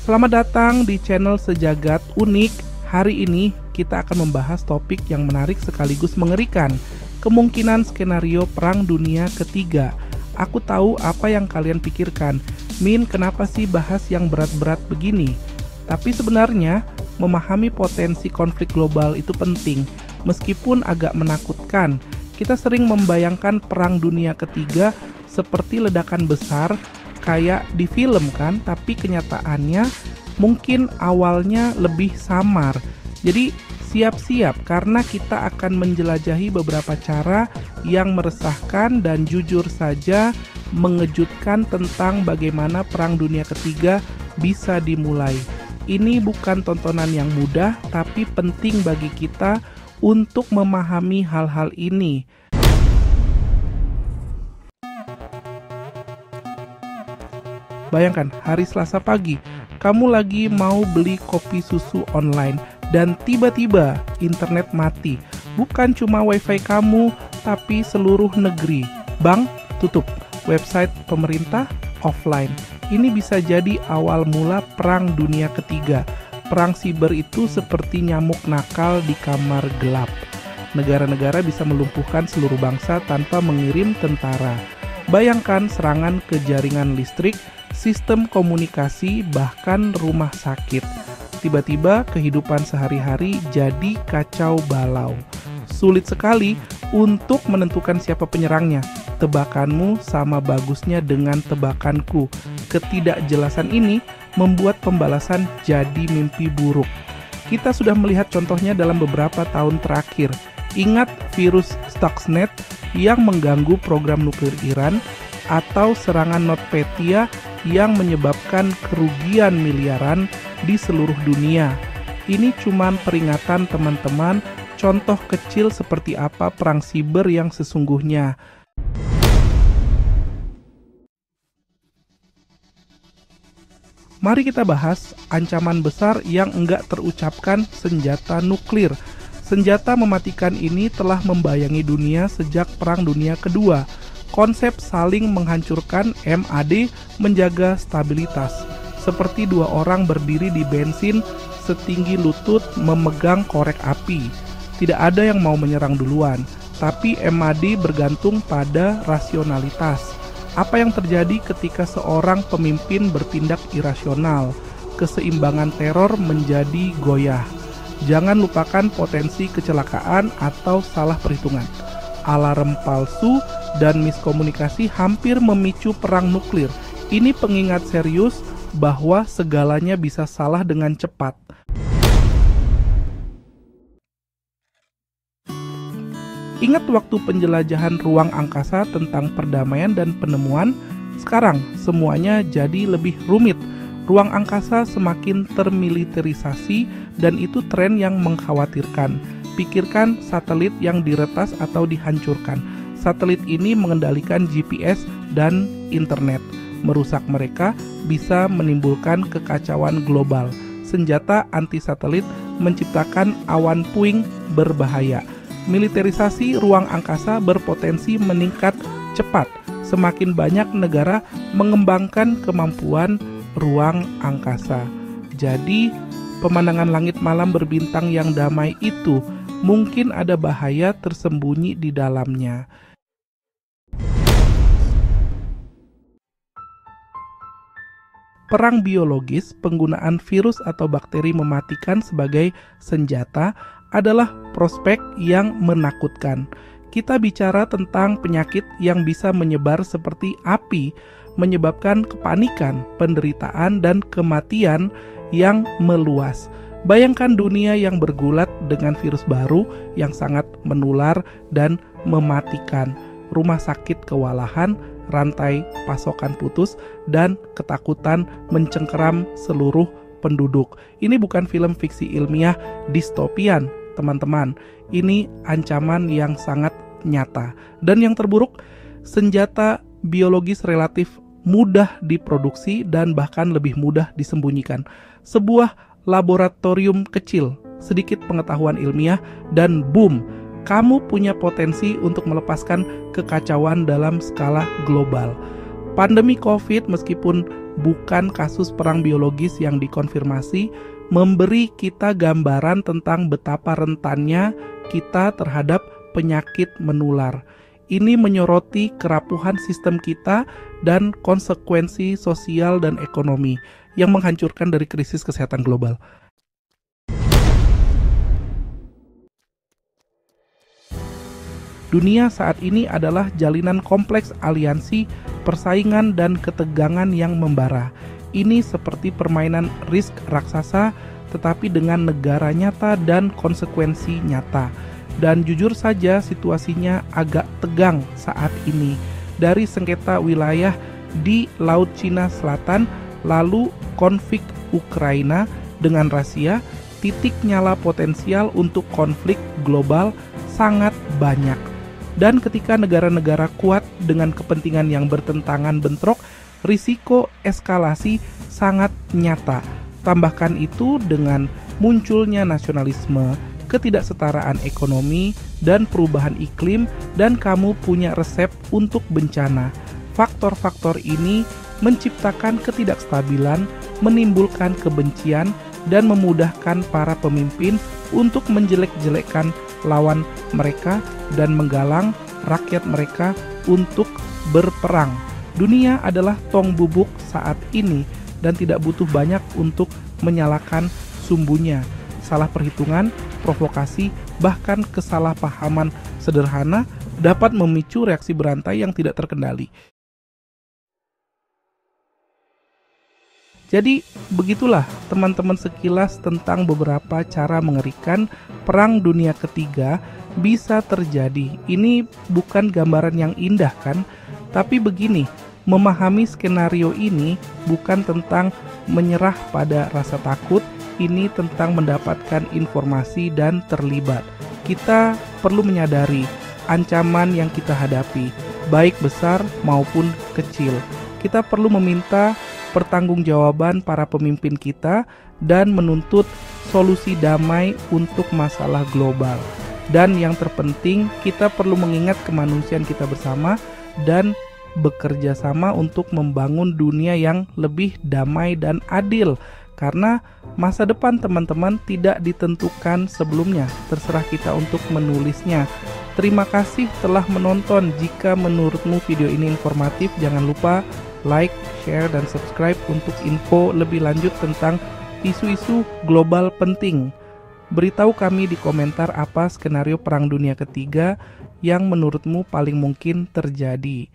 Selamat datang di channel Sejagat Unik. Hari ini kita akan membahas topik yang menarik sekaligus mengerikan. Kemungkinan skenario Perang Dunia Ketiga. Aku tahu apa yang kalian pikirkan. Min, kenapa sih bahas yang berat-berat begini? Tapi sebenarnya, memahami potensi konflik global itu penting. Meskipun agak menakutkan, kita sering membayangkan Perang Dunia Ketiga seperti ledakan besar, kayak di film kan, tapi kenyataannya mungkin awalnya lebih samar. Jadi siap-siap karena kita akan menjelajahi beberapa cara yang meresahkan dan jujur saja mengejutkan tentang bagaimana Perang Dunia Ketiga bisa dimulai. Ini bukan tontonan yang mudah, tapi penting bagi kita untuk memahami hal-hal ini. Bayangkan, hari Selasa pagi, kamu lagi mau beli kopi susu online dan tiba-tiba internet mati. Bukan cuma wifi kamu, tapi seluruh negeri. Bank tutup, website pemerintah offline. Ini bisa jadi awal mula Perang Dunia Ketiga. Perang siber itu seperti nyamuk nakal di kamar gelap. Negara-negara bisa melumpuhkan seluruh bangsa tanpa mengirim tentara. Bayangkan serangan ke jaringan listrik, sistem komunikasi, bahkan rumah sakit. Tiba-tiba kehidupan sehari-hari jadi kacau balau. Sulit sekali untuk menentukan siapa penyerangnya. Tebakanmu sama bagusnya dengan tebakanku. Ketidakjelasan ini membuat pembalasan jadi mimpi buruk. Kita sudah melihat contohnya dalam beberapa tahun terakhir. Ingat virus Stuxnet yang mengganggu program nuklir Iran, atau serangan NotPetya yang menyebabkan kerugian miliaran di seluruh dunia. Ini cuma peringatan teman-teman, contoh kecil seperti apa perang siber yang sesungguhnya. Mari kita bahas ancaman besar yang enggak terucapkan, senjata nuklir. Senjata mematikan ini telah membayangi dunia sejak Perang Dunia Kedua. Konsep saling menghancurkan MAD menjaga stabilitas. Seperti dua orang berdiri di bensin setinggi lutut memegang korek api. Tidak ada yang mau menyerang duluan, tapi MAD bergantung pada rasionalitas. Apa yang terjadi ketika seorang pemimpin bertindak irasional? Keseimbangan teror menjadi goyah. Jangan lupakan potensi kecelakaan atau salah perhitungan. Alarm palsu dan miskomunikasi hampir memicu perang nuklir. Ini pengingat serius bahwa segalanya bisa salah dengan cepat. Ingat waktu penjelajahan ruang angkasa tentang perdamaian dan penemuan? Sekarang semuanya jadi lebih rumit. Ruang angkasa semakin termiliterisasi dan itu tren yang mengkhawatirkan. Pikirkan satelit yang diretas atau dihancurkan. Satelit ini mengendalikan GPS dan internet. Merusak mereka bisa menimbulkan kekacauan global. Senjata anti-satelit menciptakan awan puing berbahaya. Militerisasi ruang angkasa berpotensi meningkat cepat. Semakin banyak negara mengembangkan kemampuan ruang angkasa. Jadi, pemandangan langit malam berbintang yang damai itu mungkin ada bahaya tersembunyi di dalamnya. Perang biologis, penggunaan virus atau bakteri mematikan sebagai senjata adalah prospek yang menakutkan. Kita bicara tentang penyakit yang bisa menyebar seperti api, menyebabkan kepanikan, penderitaan, dan kematian yang meluas. Bayangkan dunia yang bergulat dengan virus baru yang sangat menular dan mematikan. Rumah sakit kewalahan, rantai pasokan putus, dan ketakutan mencengkeram seluruh penduduk. Ini bukan film fiksi ilmiah distopian, teman-teman. Ini ancaman yang sangat nyata. Dan yang terburuk, senjata biologis relatif mudah diproduksi dan bahkan lebih mudah disembunyikan. Sebuah laboratorium kecil, sedikit pengetahuan ilmiah, dan boom, kamu punya potensi untuk melepaskan kekacauan dalam skala global. Pandemi COVID meskipun bukan kasus perang biologis yang dikonfirmasi, memberi kita gambaran tentang betapa rentannya kita terhadap penyakit menular. Ini menyoroti kerapuhan sistem kita dan konsekuensi sosial dan ekonomi yang menghancurkan dari krisis kesehatan global. Dunia saat ini adalah jalinan kompleks aliansi, persaingan, dan ketegangan yang membara. Ini seperti permainan risk raksasa, tetapi dengan negara nyata dan konsekuensi nyata. Dan jujur saja situasinya agak tegang saat ini. Dari sengketa wilayah di Laut Cina Selatan, lalu konflik Ukraina dengan Rusia, titik nyala potensial untuk konflik global sangat banyak. Dan ketika negara-negara kuat dengan kepentingan yang bertentangan bentrok, risiko eskalasi sangat nyata. Tambahkan itu dengan munculnya nasionalisme, ketidaksetaraan ekonomi, dan perubahan iklim, dan kamu punya resep untuk bencana. Faktor-faktor ini menciptakan ketidakstabilan, menimbulkan kebencian, dan memudahkan para pemimpin untuk menjelek-jelekkan lawan mereka dan menggalang rakyat mereka untuk berperang. Dunia adalah tong bubuk saat ini dan tidak butuh banyak untuk menyalakan sumbunya. Salah perhitungan, provokasi, bahkan kesalahpahaman sederhana dapat memicu reaksi berantai yang tidak terkendali. Jadi begitulah teman-teman sekilas tentang beberapa cara mengerikan Perang Dunia Ketiga bisa terjadi. Ini bukan gambaran yang indah kan? Tapi begini, memahami skenario ini bukan tentang menyerah pada rasa takut, ini tentang mendapatkan informasi dan terlibat. Kita perlu menyadari ancaman yang kita hadapi, baik besar maupun kecil. Kita perlu meminta pertanggungjawaban para pemimpin kita dan menuntut solusi damai untuk masalah global. Dan yang terpenting, kita perlu mengingat kemanusiaan kita bersama dan bekerja sama untuk membangun dunia yang lebih damai dan adil. Karena masa depan teman-teman tidak ditentukan sebelumnya, terserah kita untuk menulisnya. Terima kasih telah menonton. Jika menurutmu video ini informatif, jangan lupa like, share, dan subscribe untuk info lebih lanjut tentang isu-isu global penting. Beritahu kami di komentar apa skenario Perang Dunia Ketiga yang menurutmu paling mungkin terjadi.